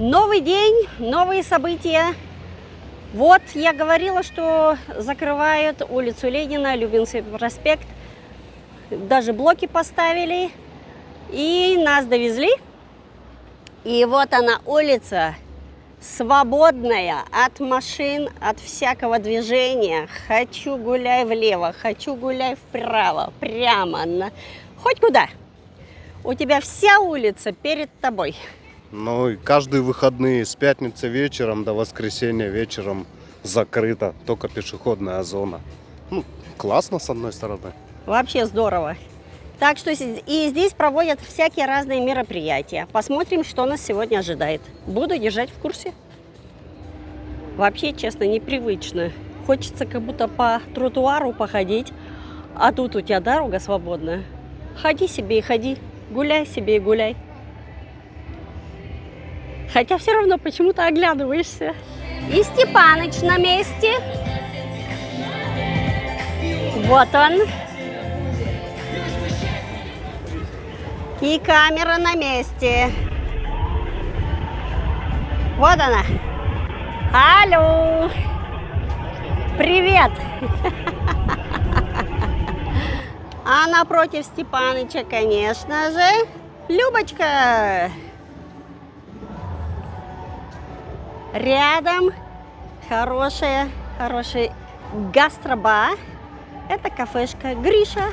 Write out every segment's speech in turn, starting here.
Новый день, новые события. Вот я говорила, что закрывают улицу Ленина, Любинский проспект. Даже блоки поставили. И нас довезли. И вот она, улица, свободная от машин, от всякого движения. Хочу гуляй влево, хочу гуляй вправо, прямо, хоть куда. У тебя вся улица перед тобой. Ну и каждые выходные с пятницы вечером до воскресенья вечером закрыта, только пешеходная зона. Ну, классно с одной стороны. Вообще здорово. Так что и здесь проводят всякие разные мероприятия. Посмотрим, что нас сегодня ожидает. Буду держать в курсе. Вообще, честно, непривычно. Хочется как будто по тротуару походить, а тут у тебя дорога свободная. Ходи себе и ходи, гуляй себе и гуляй. Хотя все равно почему-то оглядываешься. И Степаныч на месте. Вот он. И камера на месте. Вот она. Алло. Привет. А напротив Степаныча, конечно же, Любочка. Рядом хороший гастробар. Это кафешка Гриша.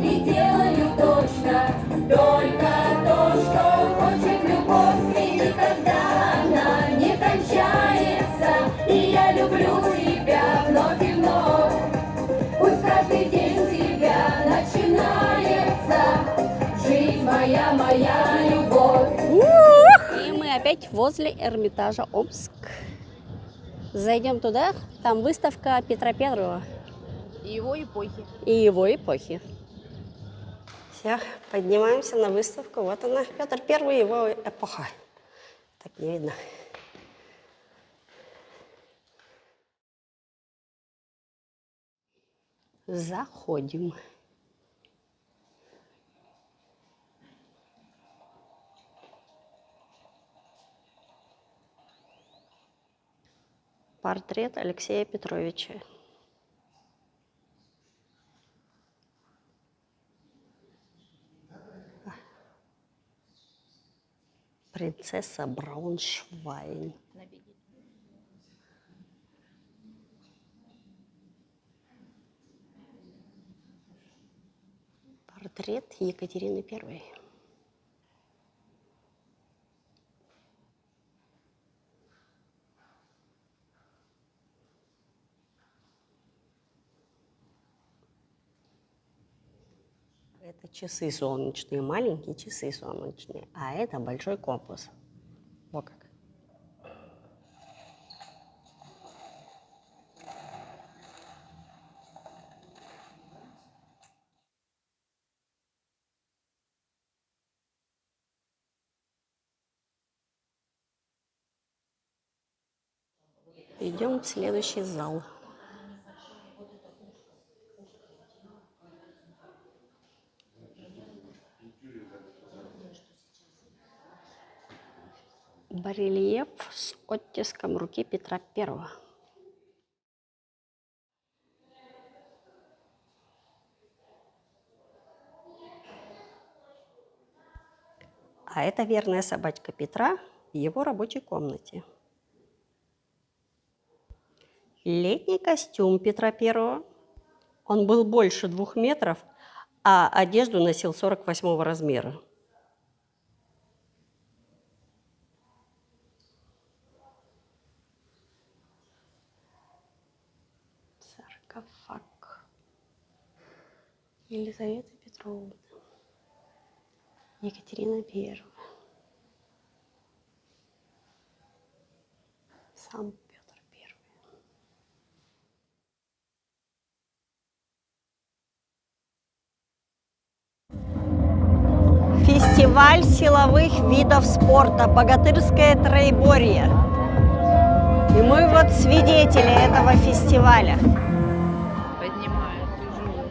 И делаю точно только то, что хочет любовь, и никогда она не кончается. И я люблю тебя вновь и вновь. Пусть каждый день с тебя начинается. Жизнь моя, моя любовь. И мы опять возле Эрмитажа Омск. Зайдем туда, там выставка Петра Первого. И его эпохи. И его эпохи. Все, поднимаемся на выставку. Вот она, Петр Первый, его эпоха. Так не видно. Заходим. Портрет Алексея Петровича. Принцесса Брауншвейг. Портрет Екатерины I. Это часы солнечные, маленькие часы солнечные, а это большой компас. Вот как. Идем в следующий зал. Барельеф с оттиском руки Петра I. А это верная собачка Петра в его рабочей комнате. Летний костюм Петра I. Он был больше 2 метров, а одежду носил 48 размера. Саркофаг Елизаветы Петровны. Екатерина I. Сам Петр I. Фестиваль силовых видов спорта «Богатырское троеборье». И мы вот свидетели этого фестиваля. Поднимают тяжело.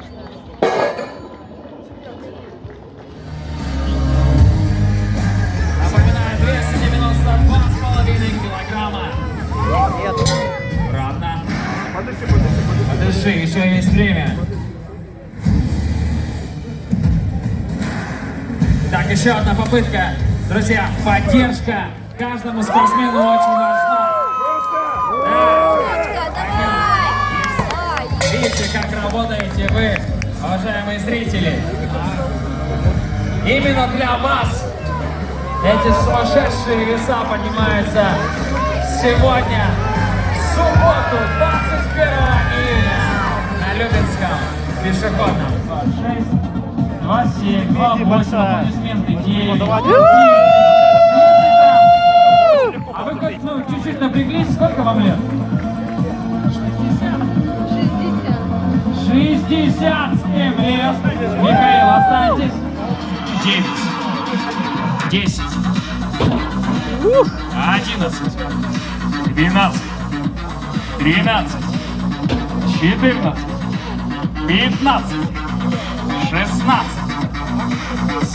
Напоминаю, 292,5 килограмма. Аккуратно. Подыши, еще есть время. Так, еще одна попытка. Друзья, поддержка каждому спортсмену очень важна. Видите, как работаете вы, уважаемые зрители. Именно для вас эти сумасшедшие веса поднимаются сегодня, в субботу, 21 июня, на Любинском пешеходном. 26, 27, 28, аплодисменты, 9. А вы хоть, чуть-чуть напряглись, сколько вам лет? 67 лет. Михаил, останьтесь. 9, 10, 11, 12, 13, 14, 15, 16,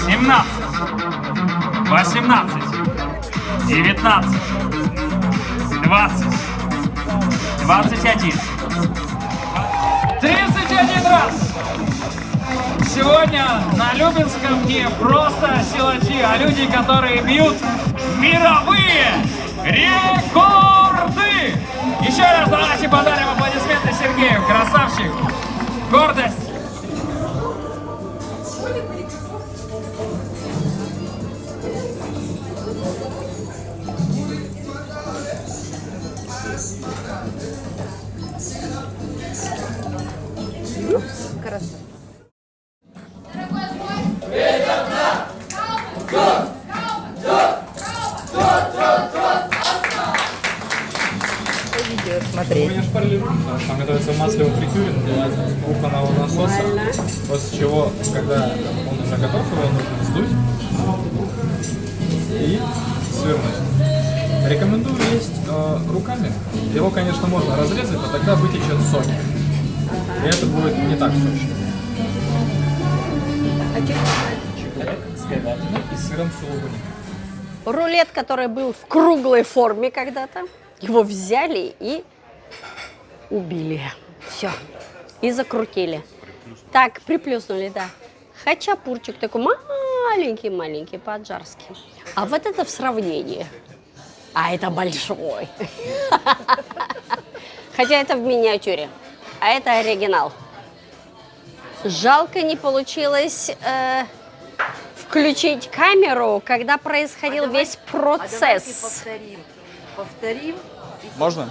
17, 18, 19, 20, 21, 31 раз! Сегодня на Любинском не просто силачи, а люди, которые бьют мировые рекорды! Еще раз давайте подарим аплодисменты Сергею, красавчик! Гордость! Красота. Видео смотреть. У меня шпарлер, там готовится масляный фритюринг для кухонного насоса, после чего, когда он уже готов, его нужно сдуть и свернуть. Рекомендую есть руками. Его, конечно, можно разрезать, но тогда вытечет сок. И это будет не так сочно. Чебурек с говядиной и сыром сулугуни. Рулет, который был в круглой форме когда-то, его взяли и убили. Все. И закрутили. Так, приплюснули, да. Хачапурчик такой маленький-маленький, по-аджарски. А вот это в сравнении. А это большой. Хотя это в миниатюре. А это оригинал. Жалко, не получилось включить камеру, когда происходил весь процесс. Повторим. Можно?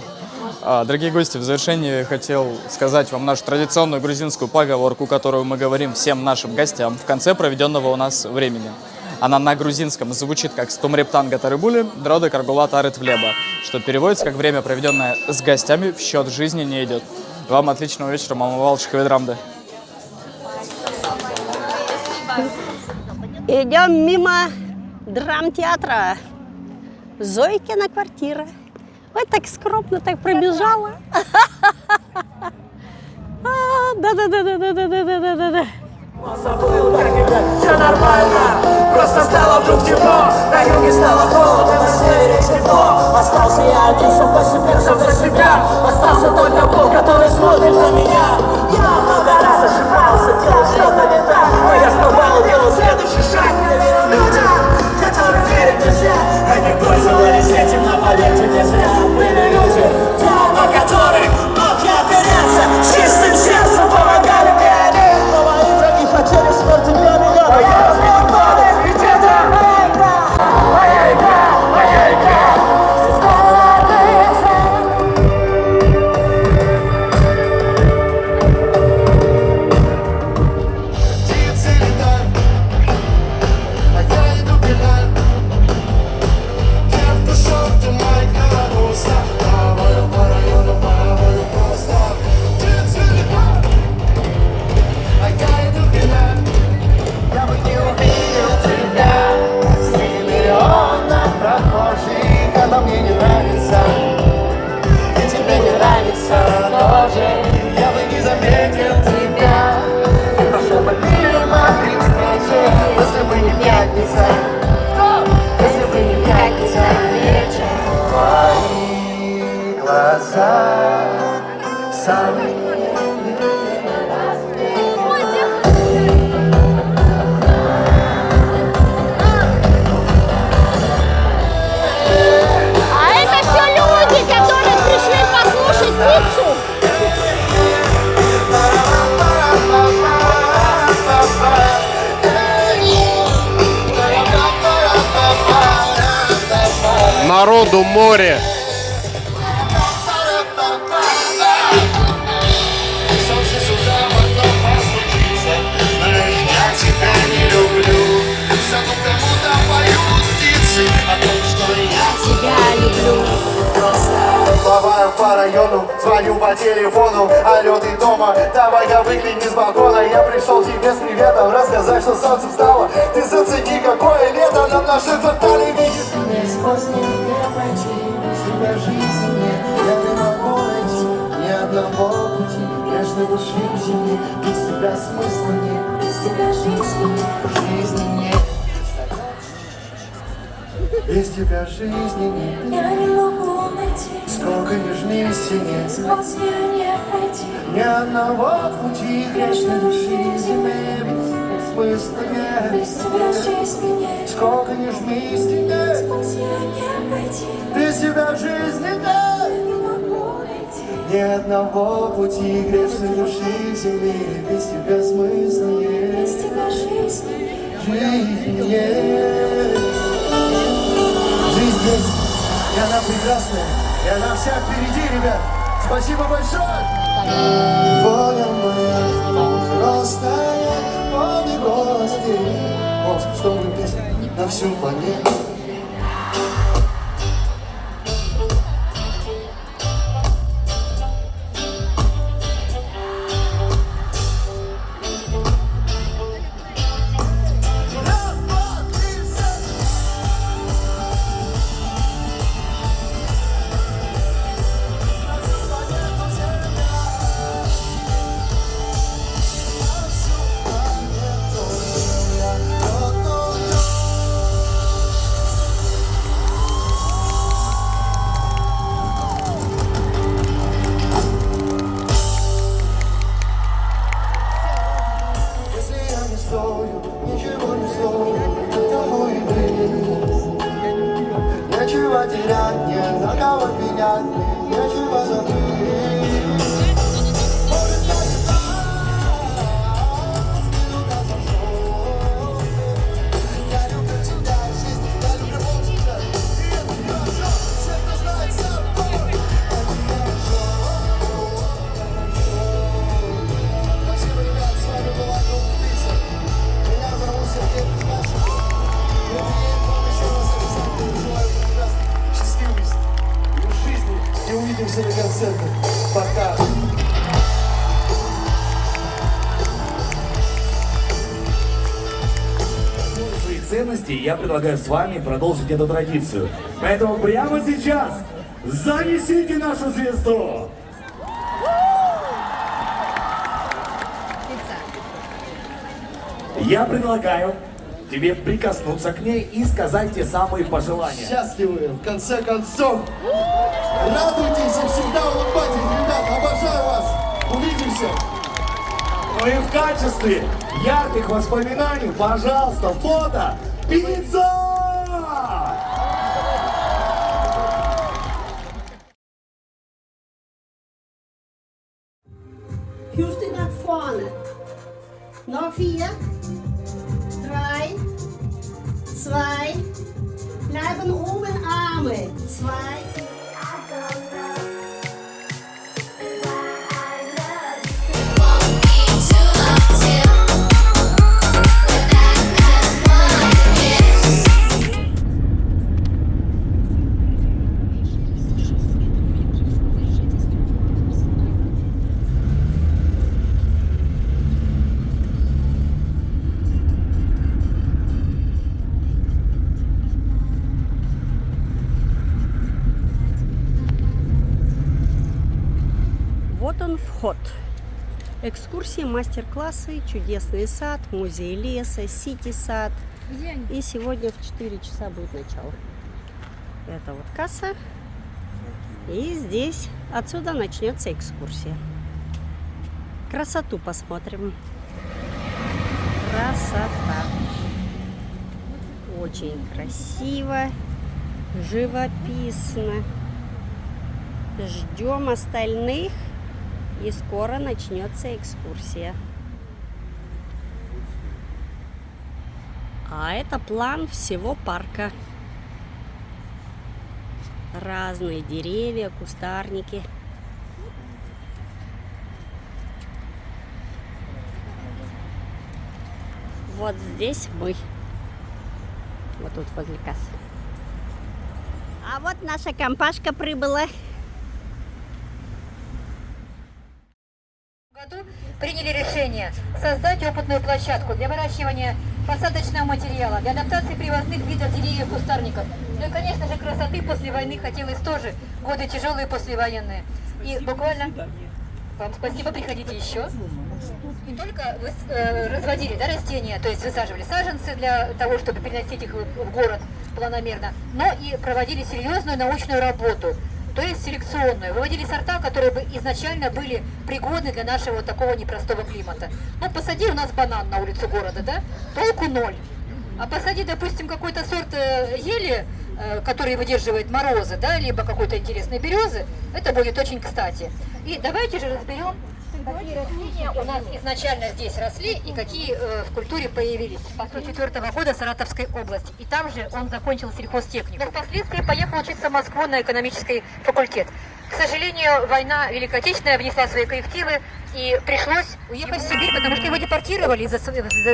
Дорогие гости, в завершении хотел сказать вам нашу традиционную грузинскую поговорку, которую мы говорим всем нашим гостям в конце проведенного у нас времени. Она на грузинском звучит как «Стумрептан гатарыбули, дроды каргулат арит влеба», что переводится как «время, проведенное с гостями, в счет жизни не идет». Вам отличного вечера, мама Валчик Ведрамды. Идем мимо драмтеатра. Зойкина квартира. Вот так скромно так пробежала. Да-да-да-да-да-да-да-да-да. Забыл, как играть, все нормально. Просто стало вдруг темно. На юге стало холодно, на севере тепло. Остался я один, что постепенно за себя. Остался только Бог, который смотрит на меня. Я много раз ошибался, делал что-то не так. Но я снова делал следующий шаг. Я верю людям, которым верят нельзя. Они пользовались этим, но поверьте не зря. Были люди, на которых мог я опереться. Чистым сердцем помогали мне они. Но мои враги хотели смерти для меня. Но я разбил планы, ведь это моя игра. Моя игра, моя игра. Птицы летают. народу море. Солнце сюда в окно постучится. Знаешь, я тебя не люблю. Зато кому-то поют птицы о том, что я Тебя люблю. плаваю по району, звоню по телефону. Алло, ты дома? Давай-ка выгляни с балкона. Я пришел тебе с приветом рассказать, что солнце встало. Ты зацени, какое лето нам в нашем квартале видит. Сквозь не пойти, без тебя жизни нет. Я не могу найти ни одного пути. Между души в земле, без тебя смысла нет. Без тебя жизни нет. Без тебя жизни нет. Я не могу найти, Сколько не жми в стене, сквозь нее не пройти. ни одного пути грешной души земли. Без смысла нет. Без тебя жизни нет, Сколько не жми в стене, сквозь нее не пройти. без тебя жизни нет. Не могу найти, Ни одного пути грешной души земли. Без тебя смысла нет. без тебя жизни нет. Жизнь нет. Жизнь есть, и она прекрасная, и она вся впереди, ребят. Спасибо большое. Воля моя, взрослая, полный голос ты. Омск, что мы песня на всю планету. Если я не стою, ничего не стою, тому и быть. Нечего терять, не на кого менять, нечего забыть. Может, я не прав, ты туда зашел. Я люблю тебя, жизнь, я люблю тебя. И это хорошо, все, кто знает собой. Это хорошо. Спасибо, ребят, с вами была группа Пицца. Меня зовут Сергей Петрашев. Я вам обязательно желаю прекрасной, счастливой жизни и увидимся на концерте. Пока. Своих ценностей, я предлагаю с вами продолжить эту традицию. Поэтому прямо сейчас занесите нашу звезду! Я предлагаю тебе прикоснуться к ней и сказать те самые пожелания. Счастливы, в конце концов. Радуйтесь и всегда улыбайтесь, ребят. Обожаю вас. Увидимся. Ну и в качестве ярких воспоминаний, пожалуйста, фото «Пицца». Hüfte nach vorne. Noch 4, 3, 2. Bleiben oben Arme. 2. Вот он вход. Экскурсии, мастер-классы, чудесный сад, музей леса, сити-сад. И сегодня в 4 часа будет начало. Это вот касса. И здесь, отсюда начнется экскурсия. Красоту посмотрим. Красота. Очень красиво, живописно. Ждем остальных. И скоро начнется экскурсия. А это план всего парка. разные деревья, кустарники. Вот здесь мы. Вот тут возле кассы. А вот наша компашка прибыла. году приняли решение создать опытную площадку для выращивания посадочного материала, для адаптации привозных видов деревьев и кустарников. Ну и, конечно же, красоты после войны хотелось тоже, годы тяжелые послевоенные. И буквально... Вам спасибо, приходите еще. Не только разводили, да, растения, то есть высаживали саженцы для того, чтобы переносить их в город планомерно, но и проводили серьезную научную работу, то есть селекционную. Выводили сорта, которые бы изначально были пригодны для нашего вот такого непростого климата. Ну, посади у нас банан на улицу города, да, толку ноль. А посади, допустим, какой-то сорт ели, который выдерживает морозы, да, либо какой-то интересной березы, это будет очень кстати. И давайте же разберем, какие растения у нас изначально здесь росли и какие в культуре появились. После 4-го года Саратовской области. И там же он закончил сельхозтехнику. Но впоследствии поехал учиться в Москву на экономический факультет. К сожалению, война Великой Отечественной внесла свои коррективы, и пришлось уехать в Сибирь, потому что его депортировали из-за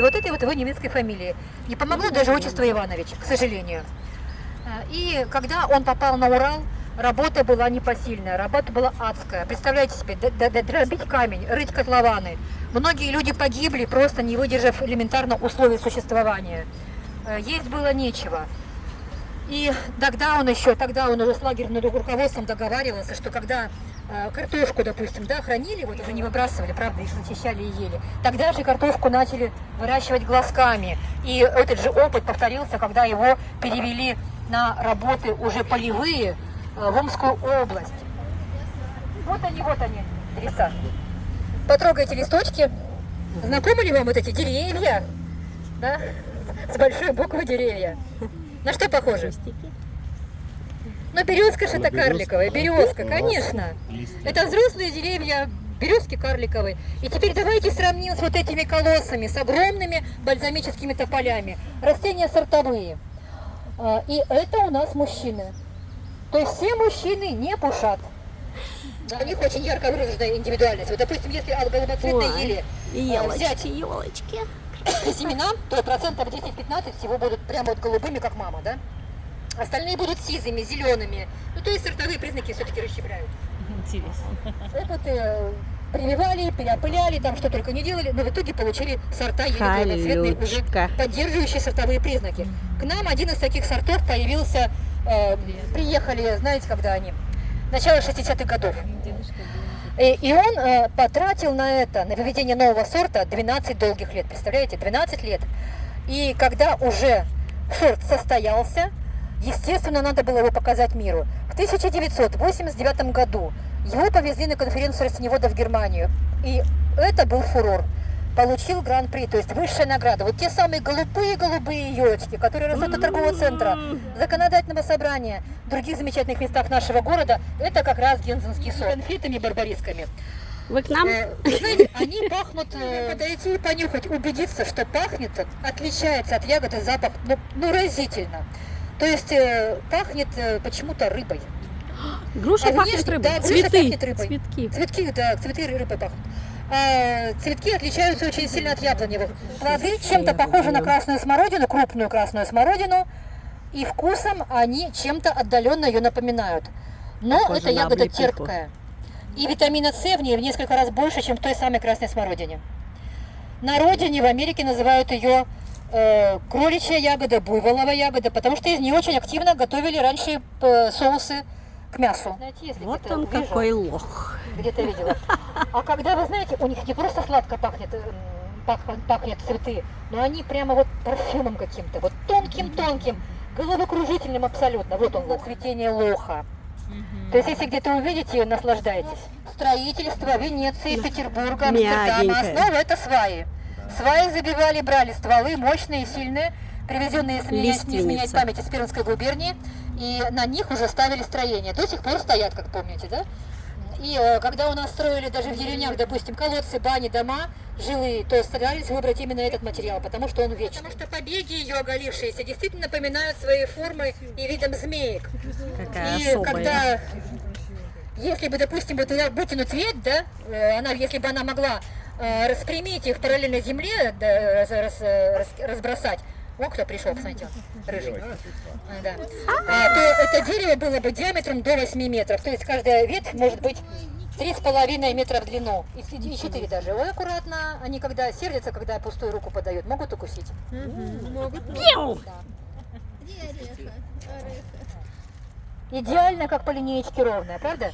вот этой вот его немецкой фамилии. Не помогло даже отчество Иванович, к сожалению. И когда он попал на Урал, работа была непосильная, работа была адская. Представляете себе, дробить камень, рыть котлованы. Многие люди погибли, просто не выдержав элементарно условий существования. Есть было нечего. И тогда он уже с лагерным руководством договаривался, что когда картошку, допустим, да, хранили, вот уже не выбрасывали, правда, их начищали и ели. Тогда же картошку начали выращивать глазками. И этот же опыт повторился, когда его перевели на работы уже полевые в Омскую область. Вот они, леса. Потрогайте листочки. Знакомы ли вам вот эти деревья? Да? С большой буквы деревья. На что похоже? Ну, березка же это карликовая. Березка, конечно. Это взрослые деревья, березки карликовые. И теперь давайте сравним с вот этими колоссами, с огромными бальзамическими тополями. Растения сортовые. И это у нас мужчины. То есть все мужчины не пушат. Да, у них очень ярко выраженная индивидуальность. Вот, допустим, если от голубоцветной ели взять елочки. семена, то процентов 10-15 всего будут прямо вот голубыми, как мама, да? Остальные будут сизыми, зелеными. Ну, то есть сортовые признаки все-таки расщепляют. Интересно. Опыты прививали, переопыляли, там что только не делали, но в итоге получили сорта еле голубоцветные, уже поддерживающие сортовые признаки. К нам один из таких сортов появился, приехали, знаете, когда они? Начало 60-х годов. И он потратил на выведение нового сорта 12 долгих лет, представляете, 12 лет. И когда уже сорт состоялся, естественно, надо было его показать миру. В 1989 году его повезли на конференцию растениеводов в Германию. И это был фурор. Получил гран-при, то есть высшая награда. Вот те самые голубые елочки, которые растут от торгового центра, законодательного собрания, в других замечательных местах нашего города, это как раз гензенский сорт. Конфетами барбарисками. Вы к нам? Знаете, они пахнут, подойти и понюхать, убедиться, что пахнет, отличается от ягоды запах, ну разительно. То есть пахнет почему-то рыбой. Груша пахнет рыбой. Да, цветы. Пахнет рыбой. Цветки. Цветки, да, цветы рыбой пахнут. А цветки отличаются очень сильно от яблоневых. Плоды чем-то похожи на красную смородину, крупную красную смородину, и вкусом они чем-то отдаленно ее напоминают. Но похоже эта ягода облепиху. терпкая. И витамина С в ней в несколько раз больше, чем в той самой красной смородине. На родине, в Америке, называют ее кроличья ягода, буйволовая ягода, потому что из нее очень активно готовили раньше соусы к мясу. Знаете, если Вот он какой лох. Где-то видела. А когда, вы знаете, у них не просто сладко пахнет цветы, но они прямо вот парфюмом каким-то, вот тонким-тонким, головокружительным абсолютно. Вот он, цветение лоха. То есть, если где-то увидите, наслаждайтесь. Строительство Венеции, Петербурга, Амстердама. Основа это сваи. Сваи забивали, брали стволы мощные, сильные, привезенные, не изменять память, из Пермской губернии, и на них уже ставили строения. До сих пор стоят, как помните, да? И когда у нас строили даже в деревнях, допустим, колодцы, бани, дома жилые, то старались выбрать именно этот материал, потому что он вечный. Потому что побеги ее оголившиеся действительно напоминают своей формой и видом змеек. Какая И особая. когда, если бы, допустим, вот вытянуть ветвь, да, если бы она могла распрямить их параллельно земле, да, разбросать, вот кто пришел, посмотрите, рыжий. Да. То это дерево было бы диаметром до 8 метров. То есть каждая ветвь может быть 3,5 метра в длину. И 4 даже. Ой, аккуратно. Они когда сердятся, когда пустую руку подают, могут укусить. Могут. Идеально, как по линеечке ровная, правда?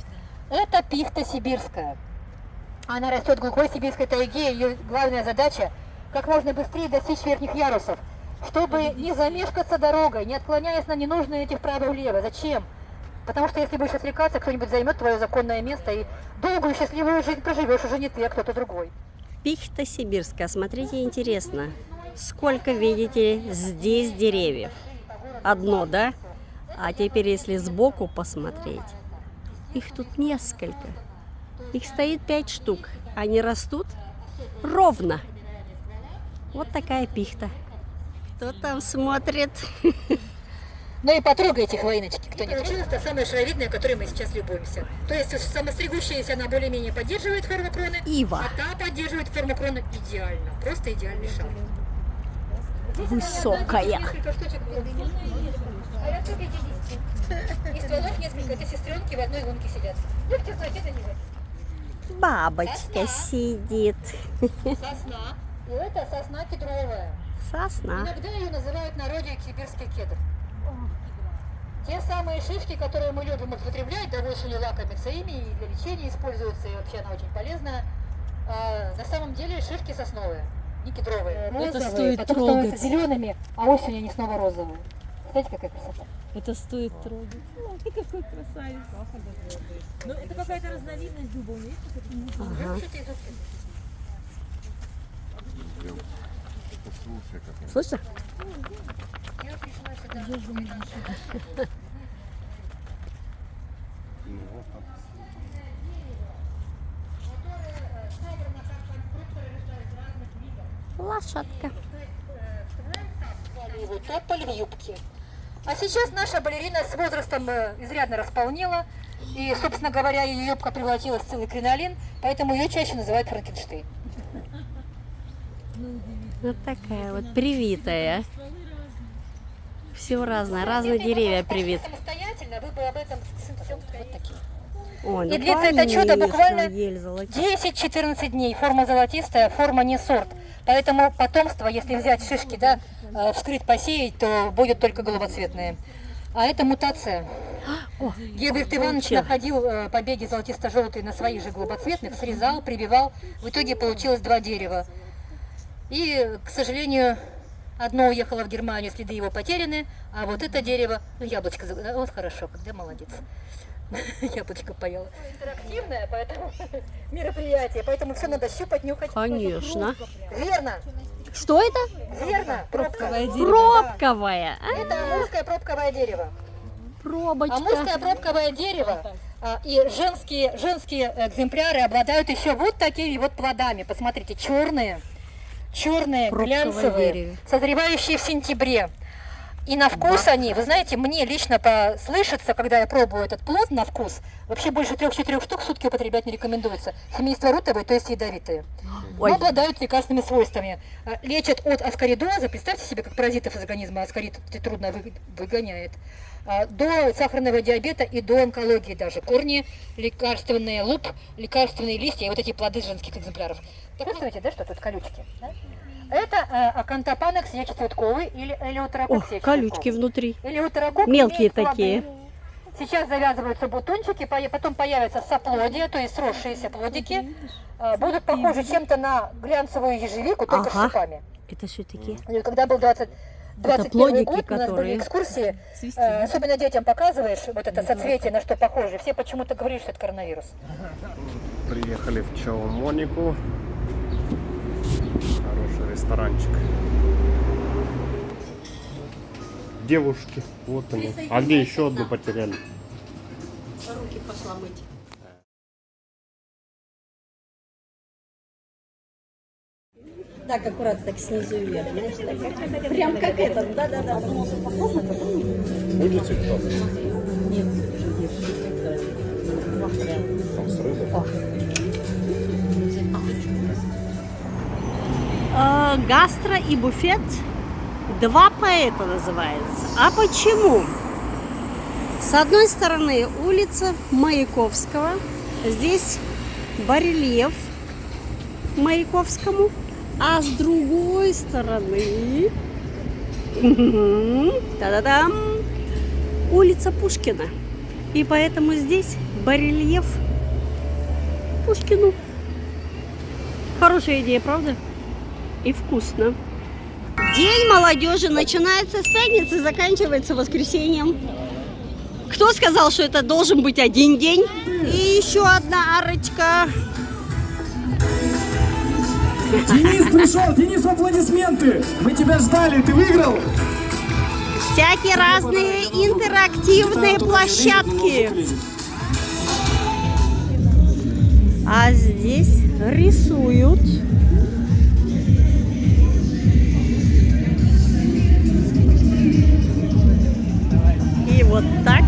Это пихта сибирская. Она растет в глухой сибирской тайге. Ее главная задача как можно быстрее достичь верхних ярусов, чтобы не замешкаться дорогой, не отклоняясь на ненужные эти вправо-влево. Зачем? Потому что если будешь отвлекаться, кто-нибудь займет твое законное место и долгую счастливую жизнь проживешь уже не ты, а кто-то другой. Пихта сибирская. Смотрите, интересно. Сколько, видите, здесь деревьев? Одно, да? А теперь, если сбоку посмотреть, их тут несколько. Их стоит 5 штук. Они растут ровно. Вот такая пихта. Кто там смотрит? Ну и потрогайте хвоиночки, кто не получилось, это самая шаровидная, которой мы сейчас любуемся. То есть самостригущаяся она более-менее поддерживает форму кроны, Ива. а та поддерживает форму кроны идеально. Просто идеальный шар. Высокая. Несколько штучек. А я только эти 10. И стволов несколько, это сестренки в одной лунке сидят. Будете знать, это не вы. Бабочка сидит. Сосна. И это сосна кедровая. Сосна. Иногда ее называют в народе сибирский кедр. Те самые шишки, которые мы любим употреблять, да осенью лакомятся ими, и для лечения используются, и вообще она очень полезная. На самом деле шишки сосновые, не кедровые. Розовые, стоит потом трогать. становятся зелеными, а осенью они снова розовые. Знаете, какая красота? Это стоит трогать. Ты какой красавец. Ну, это какая-то разновидность дуба, видите? Ага. Слушайте, изучите. Слышно? Я пришла сюда. Лошадка. Тополь в юбке. А сейчас наша балерина с возрастом изрядно располнела. И, собственно говоря, ее юбка превратилась в целый кринолин, поэтому ее чаще называют Франкенштейн. Вот такая вот привитая. Все разное, разные деревья привиты. Самостоятельно вы бы об этом всем вот такие. Ой, И длится это чудо конечно, буквально ель золотистая. 10-14 дней. Форма золотистая, форма не сорт. Поэтому потомство, если взять шишки, да, вскрыть, посеять, то будет только голубоцветные. А это мутация. Герберт Иванович находил побеги золотисто-желтые на своих же голубоцветных, срезал, прививал. В итоге получилось 2 дерева. И, к сожалению, одно уехало в Германию, следы его потеряны, а вот это дерево, ну, яблочко, вот хорошо, когда молодец. Яблочко поела. Интерактивное, поэтому мероприятие, поэтому все надо щупать, нюхать. Конечно. Верно. Что это? Верно. Пробковое дерево. Пробковое. Это амурское пробковое дерево. Пробочка. Амурское пробковое дерево и женские экземпляры обладают еще вот такими вот плодами. Посмотрите, черные, Пробковое глянцевые, дерево. созревающие в сентябре. И на вкус они, вы знаете, мне лично слышится, когда я пробую этот плод на вкус, вообще больше 3-4 штук в сутки употреблять не рекомендуется. Семейство рутовые, то есть ядовитые. Но обладают лекарственными свойствами. Лечат от аскаридоза, представьте себе, как паразитов из организма аскарид трудно выгоняет, до сахарного диабета и до онкологии даже. Корни лекарственные, луп, лекарственные листья и вот эти плоды женских экземпляров. Так вы знаете, да, что тут колючки? Да? Это акантопанекс сечцветковый или элеутерокок сечцветковый. Колючки внутри. Элеутерокок Мелкие имеет плоды. такие. Сейчас завязываются бутончики, потом появятся соплодия, то есть сросшиеся плодики. Будут похожи чем-то на глянцевую ежевику, только с шипами. Это все-таки. И когда был 21 плодики, год, у нас были которые экскурсии, особенно детям показываешь вот это соцветие, на что похоже. Все почему-то говорили, что это коронавирус. Приехали в Чаумонику. Хороший ресторанчик. Девушки, вот они. А где еще одну потеряли? Руки пошла мыть. Так, аккуратно, так снизу вверх. Знаешь, так, прям как это. Да-да-да. Будете кто? Нет. Там с рыбой? Гастро и буфет. Два поэта называется. А почему? С одной стороны улица Маяковского. Здесь барельеф Маяковскому. А с другой стороны та-да-дам, улица Пушкина. И поэтому здесь барельеф Пушкину. Хорошая идея, правда? И вкусно. День молодежи начинается с пятницы и заканчивается воскресеньем. Кто сказал, что это должен быть один день? И еще одна арочка. Денис пришел, Денис, аплодисменты! Мы тебя ждали, ты выиграл! Всякие разные интерактивные площадки. А здесь рисуют. И вот так.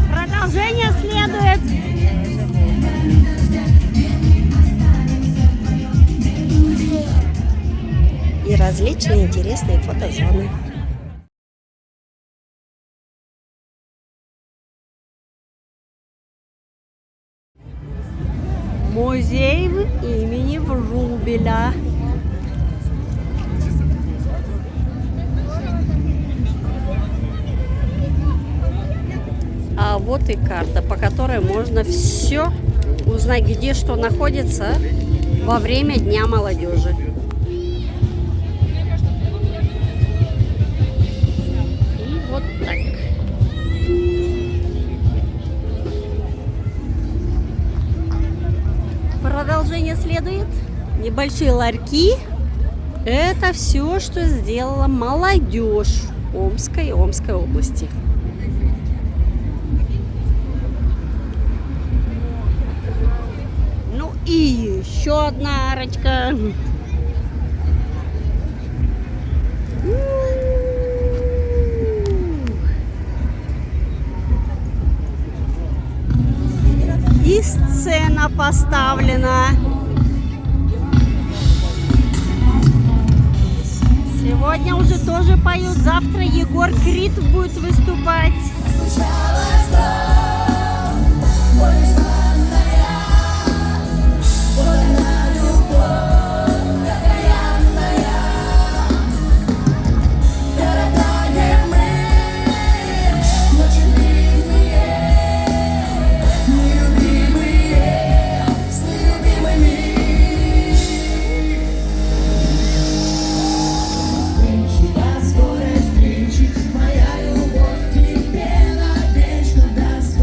Продолжение следует. И различные интересные фотозоны. Музей имени Врубеля. А вот и карта, по которой можно все узнать, где что находится во время Дня молодежи. И вот так. Продолжение следует. Небольшие ларьки. Это все, что сделала молодежь Омской области. Ну и еще одна арочка. И сцена поставлена. Сегодня уже тоже поют. Завтра Егор Крид будет выступать. Моя любовь к тебе навечно даст.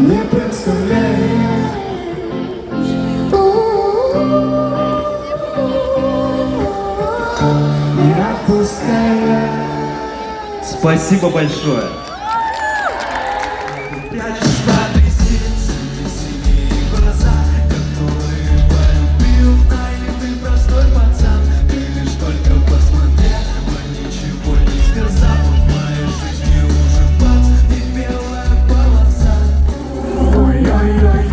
не представляешь. Не отпускай. Спасибо большое. Прячешь под ресницами синие глаза, которые полюбил наивный простой пацан. Ты лишь только посмотрел, ничего не сказав. В моей жизни уже бац, и белая полоса. Ой-ой-ой-ой,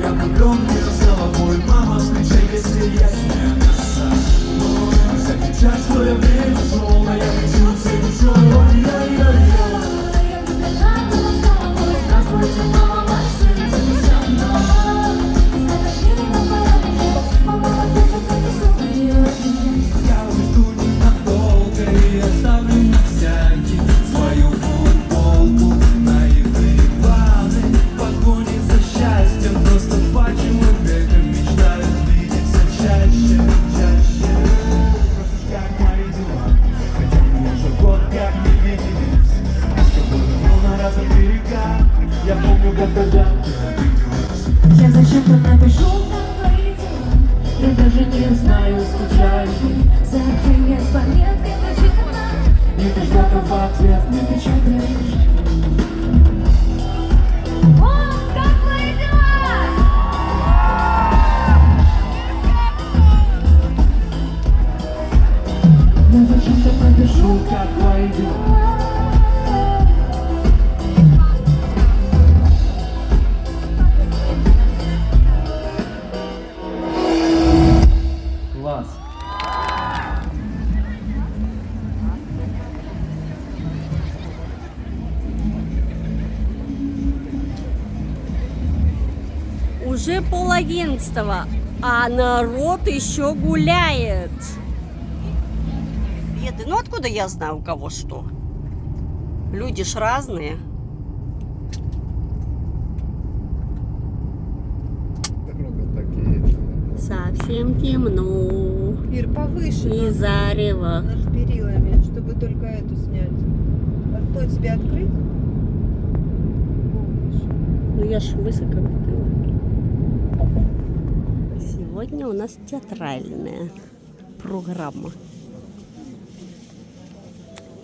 я влюблен, мир головой. Мама, встречай гостей, я не носа. Но сейчас твое время шло, а я хочу всей душой. Ой-ой-ой-ой. Я уйду ненадолго и оставлю на всякий свою футболку, наивные планы, погони за счастьем. Просто по человекам мечтают видеться чаще, чаще. Спросишь, как мои дела, хотя мы уже год как не виделись. С тобой давно на разных берегах, я помню, как тогда ты обиделась. Я зачем-то напишу на твои дела. Я даже не знаю, скучаешь ли. Сообщение с пометкой прочитано. И ты что-то в ответ не печатаешь. О, как твои дела? Я зачем-то напишу, как твои дела. Класс. Уже 10:30, а народ еще гуляет. Беды. Ну откуда я знаю, у кого что? Люди ж разные. Совсем темно. Ир, повыше. И зарево. Над перилами, чтобы только эту снять. Кто тебе открыть? Ну я ж высоко купила. Сегодня у нас театральная программа.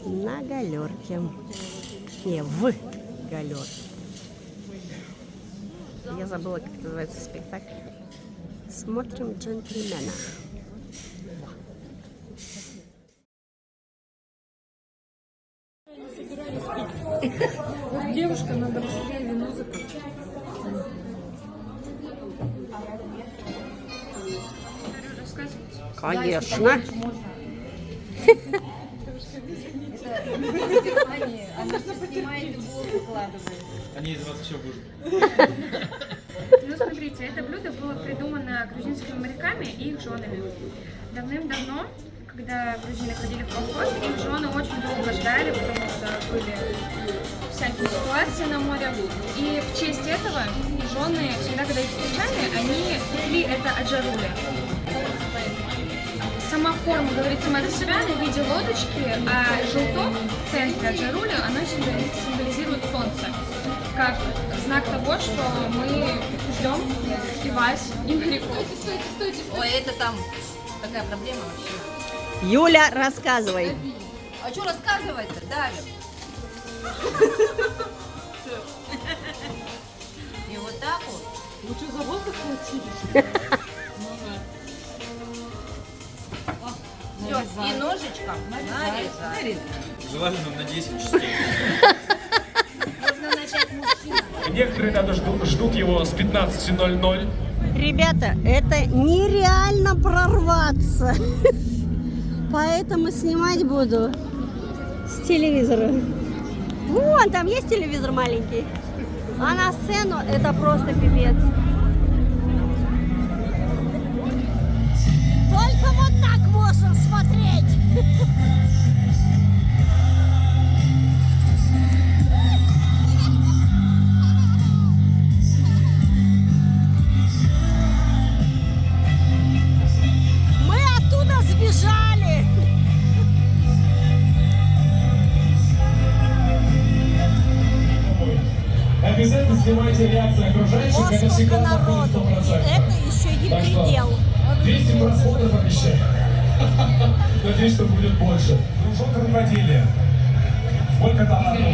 На галерке. Не, в галерке. Я забыла, как называется спектакль. Смотрим джентльмена. Вот девушка, надо быстрее вино закрыть. Конечно. Она же снимает и блог выкладывает. Они из вас все выжгут. Ну, смотрите, это блюдо было придумано грузинскими моряками и их женами. Давным-давно, когда грузины ходили в поход, их жены очень долго ждали, потому что были всякие ситуации на море. И в честь этого жены, всегда, когда их встречали, они пекли это аджарули. Сама форма говорит сама за себя в виде лодочки, а желток в центре аджарули, оно символизирует солнце. Как знак того, что мы ждем и вас, и моряков. Стойте. Ой, это там такая проблема вообще. Юля, рассказывай. А что рассказывать-то, Давид? И вот так вот. Ну что, за воздух хватились? Все, и ножичком нарезать. Желательно на 10 частей. Можно начать мужчина. Некоторые даже ждут его с 15:00. Ребята, это нереально прорваться. Поэтому снимать буду с телевизора. Вон, там есть телевизор маленький. А на сцену это просто пипец. Только вот так можно смотреть. Мы оттуда сбежали. Обязательно снимайте реакции окружающих, это всегда находит 100%. Это еще не Так что предел. 200 просмотров обещаю. Надеюсь, что будет больше. Дружок крокодиле. Сколько талантов.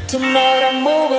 Tonight I'm moving.